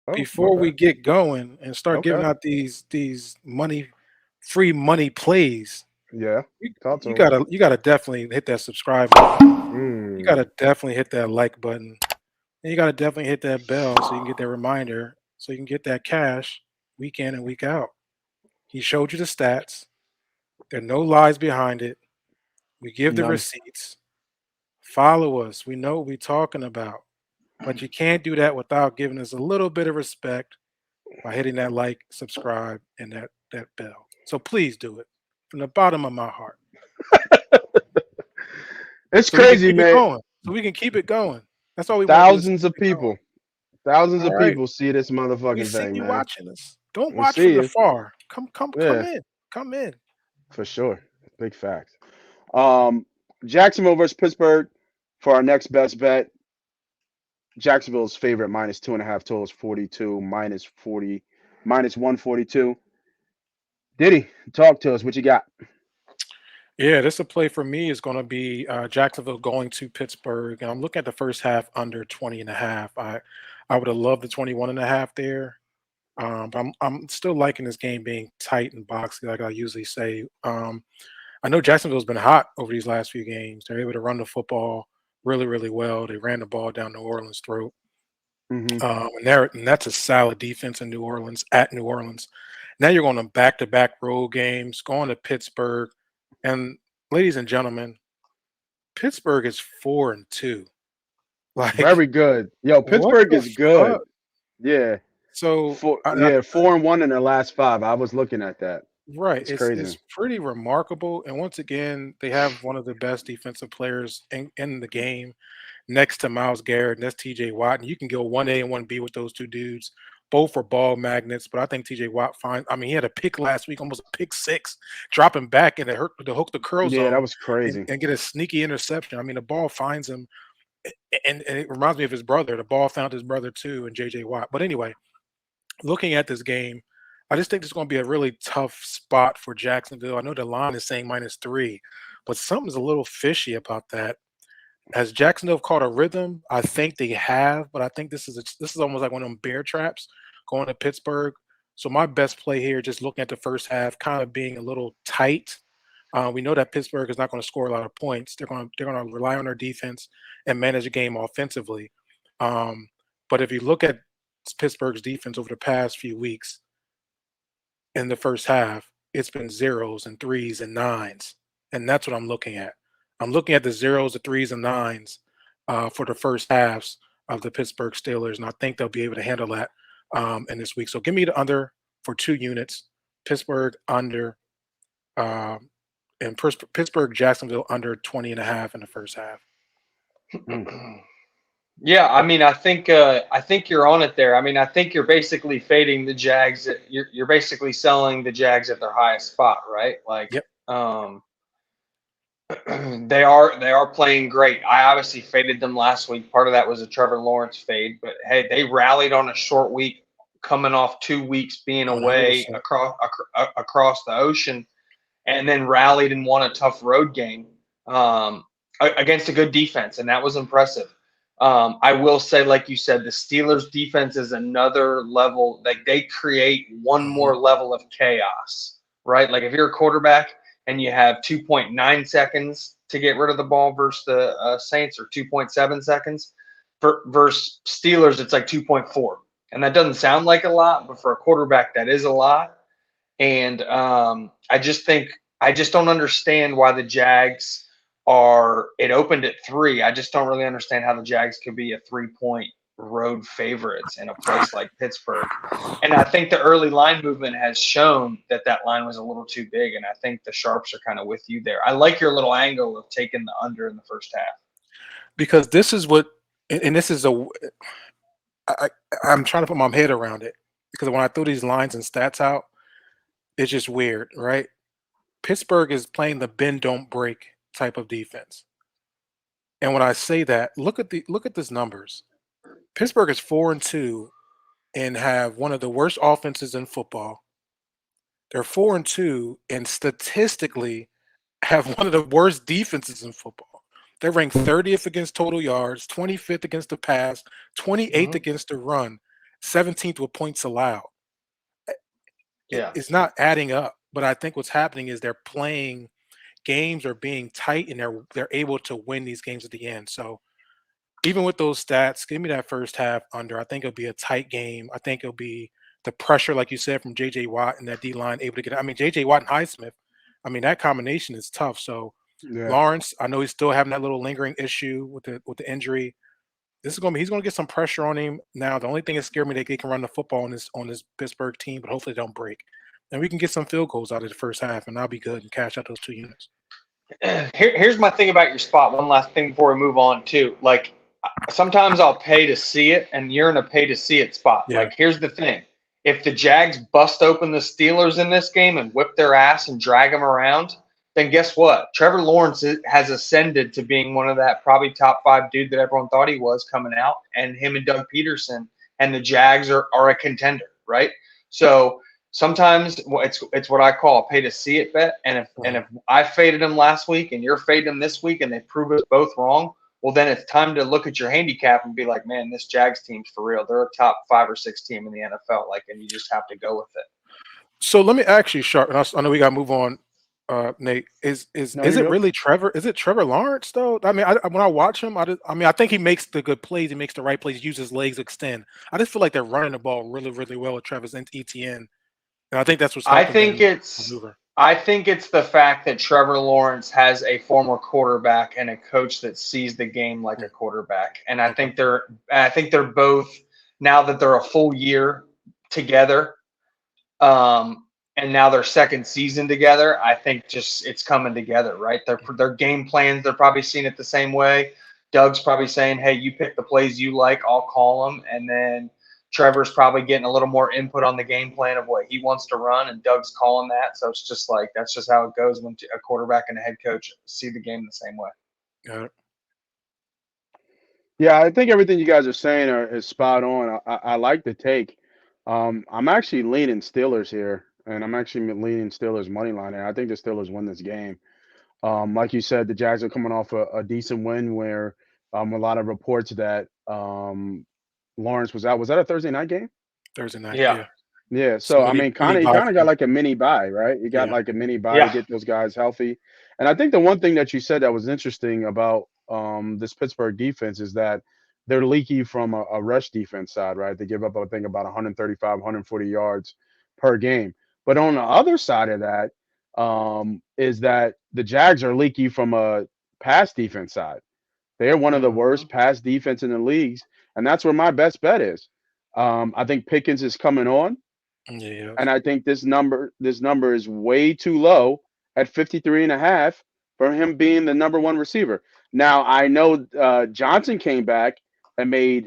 Oh, my before we bad. get going and start giving Okay. out these free money plays, Yeah. Talk to you him. gotta definitely hit that subscribe button. You Mm. gotta definitely hit that like button. And you gotta definitely hit that bell so you can get that reminder, so you can get that cash week in and week out. He showed you the stats. There are no lies behind it. We give the None. receipts. Follow us. We know what we're talking about. But you can't do that without giving us a little bit of respect by hitting that like, subscribe, and that bell. So please do it from the bottom of my heart, It's so we can crazy, keep it man. going. So we can keep it going. That's all we want to do is Thousands keep of it going. people. Thousands All of right. people see this We motherfucking see thing, you man. watching us. Don't We watch from see the you. far. Come Yeah, in. Come in. for sure. Big facts. Um, Jacksonville versus Pittsburgh for our next best bet. Jacksonville's favorite minus 2.5 totals 42 minus 40 minus 142. Diddy, talk to us. What you got? Yeah, this a play for me is going to be Jacksonville going to Pittsburgh. And I'm looking at the first half under 20 and a half. I would have loved the 21 and a half there. But I'm still liking this game being tight and boxy, like I usually say. I know Jacksonville's been hot over these last few games. They're able to run the football really, really well. They ran the ball down New Orleans' throat. Hmm. And that's a solid defense in New Orleans at New Orleans. Now you're going to back-to-back road games, going to Pittsburgh, and ladies and gentlemen, Pittsburgh is 4-2. Like, Very good. Yo, what Pittsburgh the is good. fuck? Yeah. So, Yeah, 4-1 in their last five. I was looking at that. right, It's it's crazy. pretty remarkable. And once again, they have one of the best defensive players in the game next to Miles Garrett, and that's TJ Watt. And you can go 1A and 1B with those two dudes. Both are ball magnets, but I think TJ Watt finds. I mean, he had a pick last week, almost a pick six, dropping back and it hurt to hook the curl Yeah, that zone was crazy. and get a sneaky interception. I mean, the ball finds him, and it reminds me of his brother. The ball found his brother too, and JJ Watt. But anyway, looking at this game, I just think it's going to be a really tough spot for Jacksonville. I know the line is saying -3, but something's a little fishy about that. Has Jacksonville caught a rhythm? I think they have, but I think this is almost like one of them bear traps going to Pittsburgh. So my best play here, just looking at the first half, kind of being a little tight. We know that Pittsburgh is not going to score a lot of points. They're going to rely on their defense and manage the game offensively. Um, but if you look at Pittsburgh's defense over the past few weeks in the first half, it's been zeros and threes and nines, and that's what I'm looking at. I'm looking at the zeros, the threes, and nines for the first halves of the Pittsburgh Steelers, and I think they'll be able to handle that in this week. So give me the under for 2 units. Pittsburgh under and Pittsburgh Jacksonville under 20 and a half in the first half. Mm. Yeah, I think you're on it there. I mean, I think you're basically fading the Jags. You're basically selling the Jags at their highest spot, right? Like, Yep. um, they are playing great. I obviously faded them last week. Part of that was a Trevor Lawrence fade, but hey, they rallied on a short week, coming off 2 weeks being away 100%. across the ocean, and then rallied and won a tough road game against a good defense, and that was impressive. I will say, like you said, the Steelers' defense is another level. Like, they create one Hmm. more level of chaos, right? Like, if you're a quarterback and you have 2.9 seconds to get rid of the ball versus the Saints, or 2.7 seconds versus Steelers, it's like 2.4, and that doesn't sound like a lot, but for a quarterback, that is a lot. And I just don't understand why the Jags are. It opened at 3. I just don't really understand how the Jags could be a 3-point road favorites in a place like Pittsburgh. And I think the early line movement has shown that that line was a little too big. And I think the sharps are kind of with you there. I like your little angle of taking the under in the first half. Because this is what, and this is I, I'm trying to put my head around it because when I throw these lines and stats out, it's just weird, right? Pittsburgh is playing the bend don't break type of defense. And when I say that, look at these numbers. Pittsburgh is 4-2 and have one of the worst offenses in football. They're 4-2 and statistically have one of the worst defenses in football. They're ranked 30th against total yards, 25th against the pass, 28th Uh-huh. against the run. 17th with points allowed. Yeah. It's not adding up. But I think what's happening is they're playing games are being tight and they're able to win these games at the end. So even with those stats, give me that first half under. I think it'll be a tight game. I think it'll be the pressure, like you said, from JJ Watt and that D line able to get. I mean, JJ Watt and Highsmith. I mean, that combination is tough. So Yeah. Lawrence, I know he's still having that little lingering issue with the injury. This is gonna be he's gonna get some pressure on him. Now, the only thing that scared me they can run the football on this Pittsburgh team, but hopefully they don't break. And we can get some field goals out of the first half, and I'll be good and cash out those 2 units. Here's my thing about your spot. One last thing before we move on, too. Like, sometimes I'll pay to see it, and you're in a pay to see it spot. Yeah. Like, here's the thing. If the Jags bust open the Steelers in this game and whip their ass and drag them around, then guess what? Trevor Lawrence has ascended to being one of that probably top 5 dude that everyone thought he was coming out, and him and Doug Peterson and the Jags are a contender, right? So sometimes it's what I call a pay to see it bet. And if I faded them last week and you're fading them this week and they prove us both wrong, well, then it's time to look at your handicap and be like, man, this Jags team's for real. They're a top 5 or 6 team in the NFL. Like, and you just have to go with it. So let me ask you, Sharp, and I know we got to move on. Nate, is it really Trevor? Is it Trevor Lawrence though? I mean, when I watch him, I think he makes the good plays. He makes the right plays. Uses his legs, extend. I just feel like they're running the ball really, really well with Travis Etienne, and I think that's what's. I think it's the fact that Trevor Lawrence has a former quarterback and a coach that sees the game like a quarterback, and I think they're both, now that they're a full year together. And now their second season together, I think just it's coming together, right? Their game plans, they're probably seeing it the same way. Doug's probably saying, hey, you pick the plays you like, I'll call them. And then Trevor's probably getting a little more input on the game plan of what he wants to run, and Doug's calling that. So it's just like that's just how it goes when a quarterback and a head coach see the game the same way. Got it. Yeah, I think everything you guys are saying is spot on. I like the take. I'm actually leaning Steelers here, and I'm actually leaning Steelers money line. And I think the Steelers win this game. Like you said, the Jags are coming off a decent win where a lot of reports that Lawrence was out. Was that a Thursday night game? Thursday night. Yeah. Yeah. So I mean, you kind of got like a mini bye, right? You got like a mini bye to get those guys healthy. And I think the one thing that you said that was interesting about this Pittsburgh defense is that they're leaky from a rush defense side, right? They give up, I think, about 135, 140 yards per game. But on the other side of that is that the Jags are leaky from a pass defense side. They're one of the worst pass defense in the leagues, and that's where my best bet is. I think Pickens is coming on. Yeah. And I think this number is way too low at 53.5 for him being the number 1 receiver. Now I know Johnson came back and made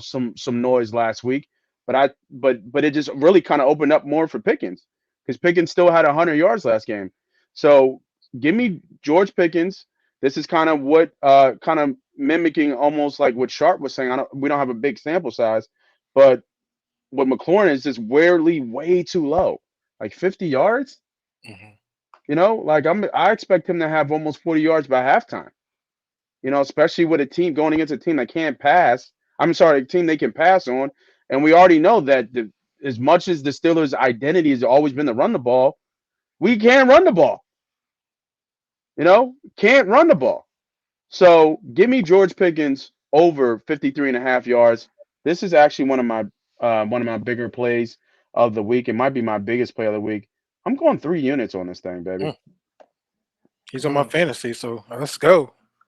some noise last week, but it just really kind of opened up more for Pickens because Pickens still had 100 yards last game. So give me George Pickens. This is kind of what kind of mimicking almost like what Sharp was saying. We don't have a big sample size, but what McLaurin is just way too low, like 50 yards. Mm-hmm. Like I expect him to have almost 40 yards by halftime. Especially with a team going against a team that can't pass. I'm sorry, a team they can pass on, and we already know that as much as the Steelers' identity has always been to run the ball, we can't run the ball. Can't run the ball. So give me George Pickens over 53.5 yards. This is actually one of my bigger plays of the week. It might be my biggest play of the week. I'm going 3 units on this thing, baby. He's on my fantasy, so let's go.